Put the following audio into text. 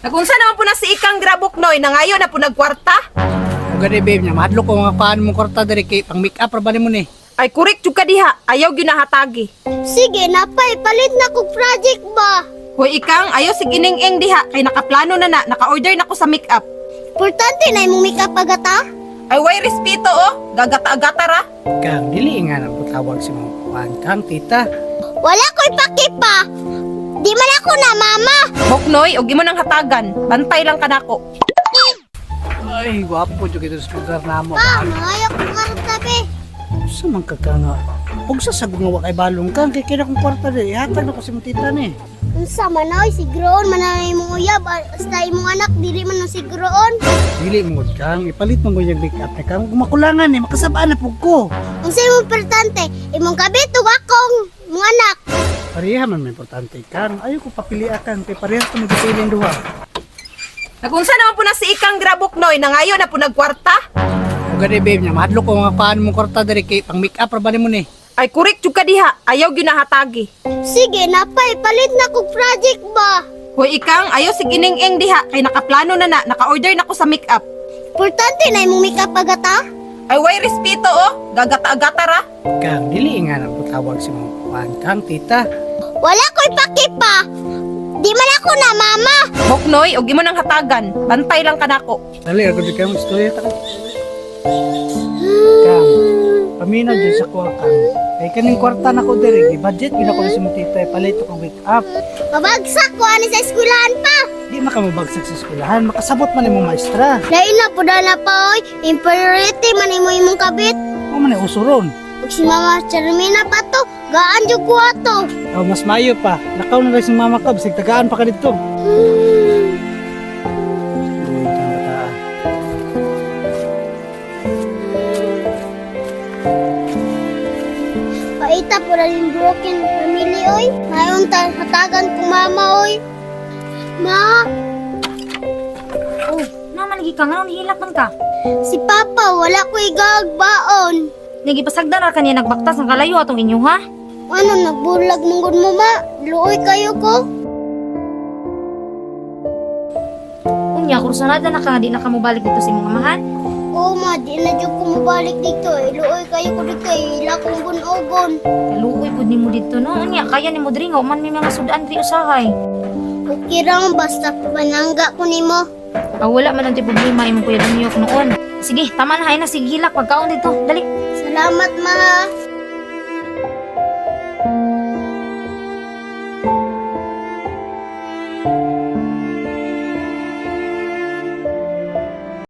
Nagunsa naman po na si Ikang Grabok Noy na ngayon na po nagkwarta. O gani babe niya, mahadlo ko mga paan mong kwarta dari kay pang make up ra ba nimo ni? Ay correct jud ka diha, ayaw gyud nahatagi. Sige, napay, palit na kog project ba? Hoy Ikang, ayaw si Gining-ing diha kay nakaplano na naka-order na ko sa makeup. Importante na imong make up agata? Ay way respeto oh, gagata-agata ra. Kang dili nga nang tawag si mga paan kang tita. Wala ko'y pakipa. Di man ako na, mama. Boknoy, og imo nang hatagan, bantay lang kanako. Ay, gwapo jud kito sa lugar namo. Pa, mangayak ko nga sa tabi. Sa man kaganga. Og sa sagong nga wa kay balong kang kay kina kong kwarta di hatag na ko si mong tita ni. Unsa man oy, sigroon man na imong uyab. Basta imong anak, dili man no sigroon. Dili mo kang ipalit mo yung make up ni kang makulangan ni makasabaan na pug ko. Unsa imong importante, imong kabit ug akong mga anak. Pareha man may importante kang ayo ko papili akan kay pareha ko magpiling duha. Nagunsa naman po na si Ikang Grabok Noy na ngayon na po nagkwarta. O gani babe niya, mahadlo ko mga paan mong kwarta dari kay pang make up ra ba nimo ni? Ay correct jud ka diha, ayaw gyud nahatagi. Sige, napay, palit na kog project ba? Hoy Ikang, ayaw si Gining-ing diha kay nakaplano na naka-order na ko sa makeup. Importante na imong make up agata? Ay way respeto oh, gagata-agata ra. Kang dili nga nang tawag si mga paan kang tita. Wala ko'y pakipa. Di man ako na, mama. Boknoy, og imo nang hatagan, bantay lang kanako. Dali ako di kang istorya ta. Kang pamina dyan sa kuha kang. Kay kaning kwarta na ko diri, i-budget gina ko na si mong tita palit ko make up. Mabagsak ko ani sa eskwelahan pa. Di makamabagsak sa eskwelahan, makasabot man imong maestra. Lain na po na pa oy. Imperiority man imong kabit. O man usuron. Ug si Mama Charmina pa to, gaan jud ko ato. O mas mayo pa, nakaw na rin si mama ka, bisig tagaan pa ka dito. Uy, kang bata. Paita po rin yung broken family oy. Mayon hatagan ko mama oy. Ma, Oh, naman lagi ka nga, nihilak man ka. si Papa wala ko igagbaon. Nagipasagdan ra kaniya nagbaktas ng kalayo atong inyo ha. Ano nagbulag mong mo ma? Luoy kayo ko. Unya, kursunada na ka, di na ka mobalik dito sa imong amahan. Oo ma, di na jud ko mabalik dito eh. Luoy kayo ko dito eh. Ila kong bunogon. Kaluoy pud nimo dito no. Unya, kaya nimo diri nga man may mga sudan diri usahay. Okay lang basta panangga ko nimo. Ah, wala man ang problema imong kuya Danyok noon. Sige, tama na hay na sige hilak pagkaon dito. Dali. Salamat ma.